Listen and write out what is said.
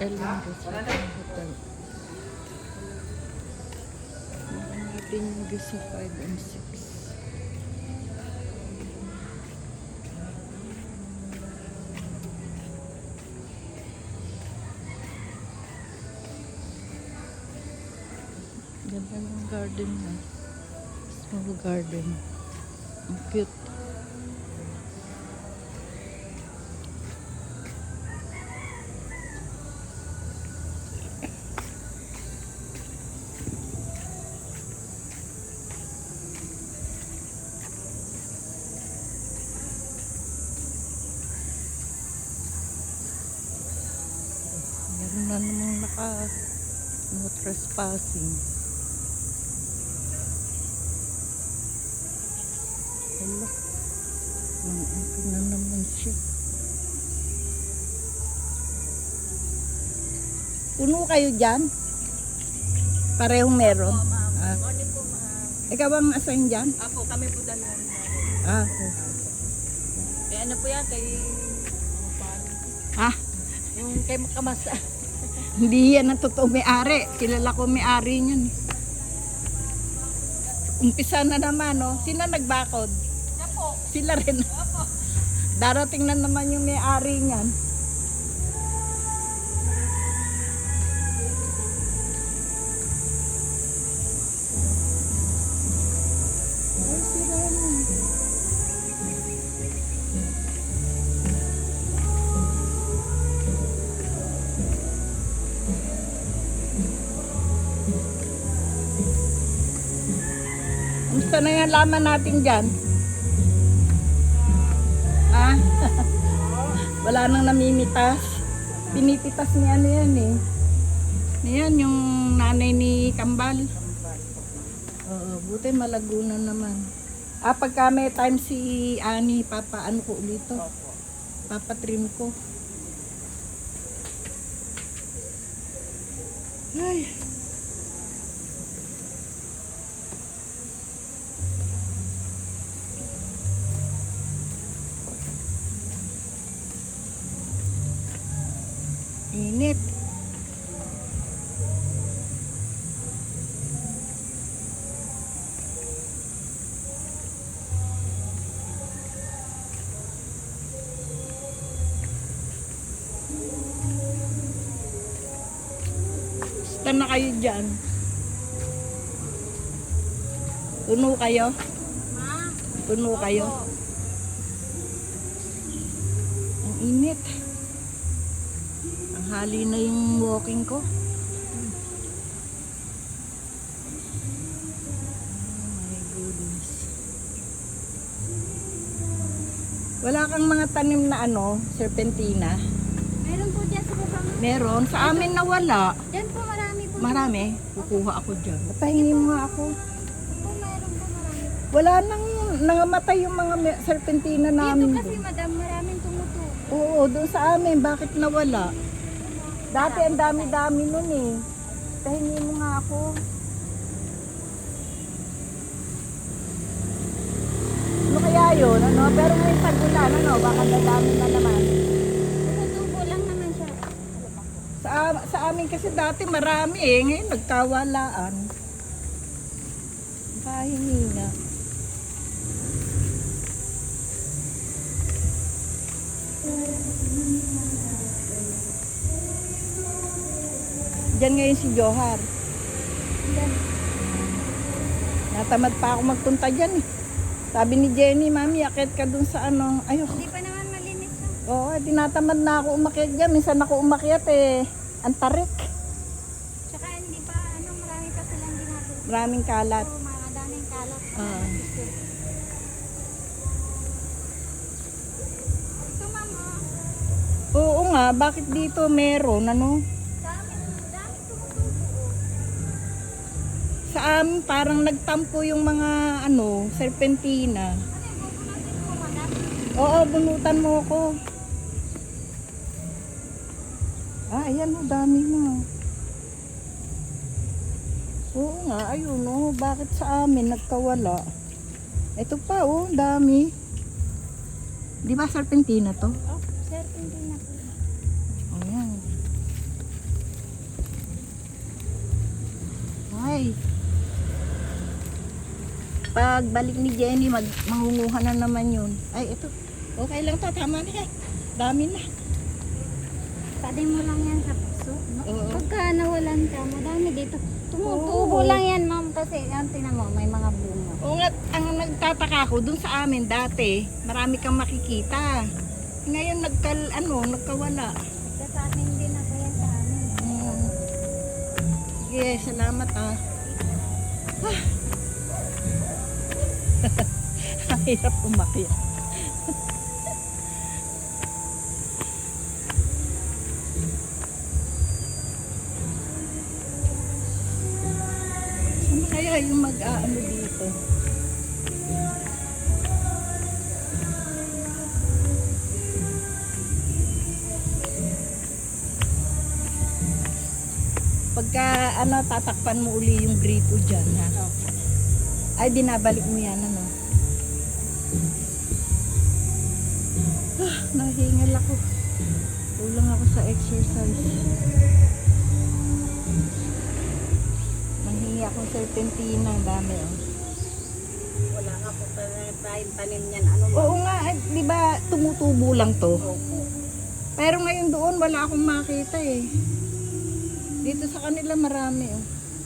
Ellen Resort Hotel. Natin yung view sa 5 and 6. Ganda ng garden na. Small garden. Ang cute. Meron na namang no trespassing. Hello. Ang na naman siya. Puno kayo dyan? Parehong meron? Ah. Ikaw bang assign dyan? Apo, kami po dalawa. Ah, Eh ano po yan, kay... ah, Yung kay Kamasa. hindi yan ang totoong may-ari. Kilala ko may-ari niyan. Umpisa na naman, no? Sino nagbakod? Apo. Sila rin. Darating na naman yung may-ari niyan. Ay, sila na. Kamusta na yung laman natin dyan? Ah? Wala nang namimitas. Pinipitas ni ano yan eh. Ayan yung nanay ni Kambal. Oo, buti malaguna naman. Ah, pagka may time si Ani, ano ko ulit to? Papatrim ko. Ay. Init. Basta na kayo dyan. Puno kayo? Ma? Puno kayo? Ang init. Ang hali na yung walking ko. My goodness. Wala kang mga tanim na ano, serpentina? Meron po dyan sa baba. Meron. Sa amin nawala. Dyan po marami po. Marami. Kukuha ako dyan. Pahingi mo nga ako. Po, meron po marami. Wala nang nangamatay yung mga serpentina Dito namin. kasi madam, maraming tumutubo. Oo, doon sa amin. Bakit nawala? Dati ang dami-dami nun eh. Pahingi mo nga ako. Ano kaya yun? Ano? Pero may tagulan, ano? Baka nadami na naman. Tumutubo lang naman siya. Sa amin kasi dati marami eh. Ngayon nagkawalaan. Pahingi na. Diyan ngayon si Johar. Natamad pa ako magpunta dyan eh. Sabi ni Jenny, Mami, akit ka dun sa ano. Ayoko. Hindi pa naman malinis siya. Oo, tinatamad na ako umakyat dyan. Minsan ako umakyat eh. Ang tarik. Tsaka hindi pa, marami pa silang ginagawa. Maraming kalat. Oo, mga daming kalat. Ah. Ito mama, Oo nga, bakit dito meron ano? dami tumutubo. Sa amin parang nagtampo yung mga ano, serpentina. Ano yung bubunutin mo madam? Oo, bunutan mo ko. Ah, ayan o, dami na. Oo nga, ayun o, bakit sa amin nagkawala? Ito pa o, dami. Di ba serpentina to? Oh, sir, hindi na po. Ayan. bahay. Pag balik ni Jenny, mangunguha na naman yun. Ay, ito. Okay lang to, tama na yan. Dami na. Pwede mo lang yan sa puso. No? Oo. Pagka nawalan ka, madami dito. Tumutubo Oo. lang yan, ma'am. Kasi, yan, tinan mo, may mga bunga. Oo nga, ang nagtataka ko, dun sa amin dati, marami kang makikita. Ngayon, nagkawala. Kasi sa amin din ako yan sa amin. Sige, salamat ah. Ang hirap umakyat. Saan kaya yung mag-aano dito? Pagka tatakpan mo uli yung gripo dyan ha. Ay, binabalik mo yan ano. Nahingal ako. Kulang ako sa exercise. Nanghingi akong serpentina. Ang dami oh. Wala nga po tayong tanim yan. Ano Oo nga, di ba tumutubo lang to? Pero ngayon doon wala akong makita eh. Dito sa kanila marami oh.